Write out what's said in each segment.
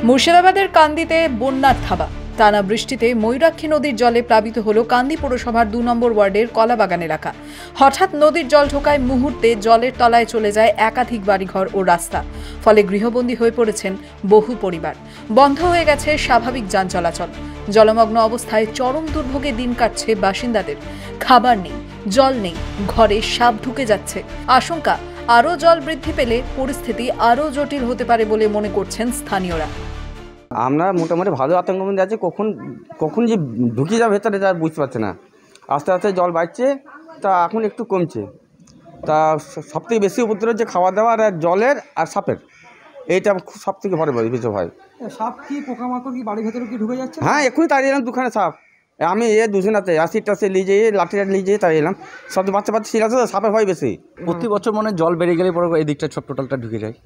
মুর্শিদাবাদের কান্দিতে বন্যার থাবা। টানা বৃষ্টিতে ময়ূরাক্ষী নদীর জলে প্লাবিত হল কান্দি পৌরসভার ২ নম্বর ওয়ার্ডের কলাবাগান এলাকা। হঠাৎ নদীর জল ঢোকায় মুহূর্তে জলের তলায় চলে যায় একাধিক বাড়িঘর ও রাস্তা। ফলে গৃহবন্দী হয়ে পড়েছেন বহু পরিবার। বন্ধ হয়ে গেছে স্বাভাবিক যান চলাচল। জলমগ্ন অবস্থায় চরম দুর্ভোগে দিন কাটছে বাসিন্দাদের। খাবার নেই, জল নেই, ঘরে সাপ ঢুকে যাচ্ছে। আশঙ্কা আরও জল বৃদ্ধি পেলে পরিস্থিতি আরও জটিল হতে পারে বলে মনে করছেন স্থানীয়রা। আমরা মোটামুটি ভালো আতঙ্কের মধ্যে আছি, কখন যে ঢুকে যাবে ভেতরে তা বুঝতে পারছে না। আস্তে আস্তে জল বাড়ছে, তা এখন একটু কমছে। তা সবথেকে বেশি উপদ্রব হচ্ছে খাওয়া দাওয়ার আর জলের আর সাপের, এইটা সব থেকে ভয় বেশি ভয়। সাপ কি পোকামাকড় কি বাড়ির ভেতরে কি ঢুকে যাচ্ছে? হ্যাঁ, এখনই তাড়িয়ে এলাম দুখানে সাপ। আমি দুজনাতে টাসি নিয়ে যেয়ে লাঠি নিয়ে যেয়ে তাড়িয়ে এলাম। সব বাচ্চা ছিল আছে, সাপের ভয় বেশি। প্রতি বছর মনে জল বেড়ে গেলে পরে এই দিকটা সব টোটালটা ঢুকে যায়।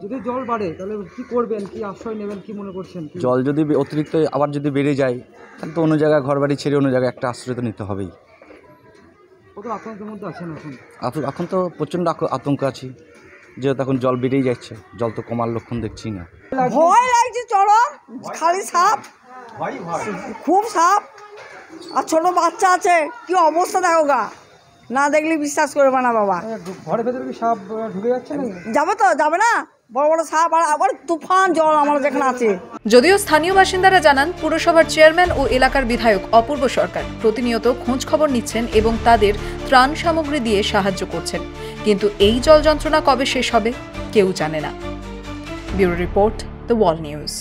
যদি জল বাড়ে তাহলে কি করবেন, কি আশ্রয় নেবেন, কি মনে করছেন? জল যদি অতিরিক্ত আবার যদি বেড়ে যায় তাহলে তো অন্য জায়গায় ঘর বাড়ি ছেড়ে অন্য জায়গায় একটা আশ্রয় তো নিতে হবেই। কত আতঙ্কের মধ্যে আছেন এখন তো প্রচণ্ড আতঙ্ক আছি, যেহেতু এখন জল বেড়েই যাচ্ছে, জল তো কমার লক্ষণ দেখছি না। ভয় লাগছে চরম, খালি সাপ, খুব সাপ, আর ছোট বাচ্চা আছে, কি অবস্থা দেখো গা, না দেখলে বিশ্বাস করবে না বাবা। ঘরের ভেতরে কি সাপ ঢুকে যাচ্ছে না? যাবে তো, যাবে না, বড় বড় সাপ, আর আবার তুফান জল আমরা যেখানে আছে। যদিও স্থানীয় বাসিন্দারা জানান, পুরসভার চেয়ারম্যান ও এলাকার বিধায়ক অপূর্ব সরকার প্রতিনিয়ত খোঁজ খবর নিচ্ছেন এবং তাদের ত্রাণ সামগ্রী দিয়ে সাহায্য করছেন, কিন্তু এই জল যন্ত্রণা কবে শেষ হবে কেউ জানে না। Bureau report, the wall news.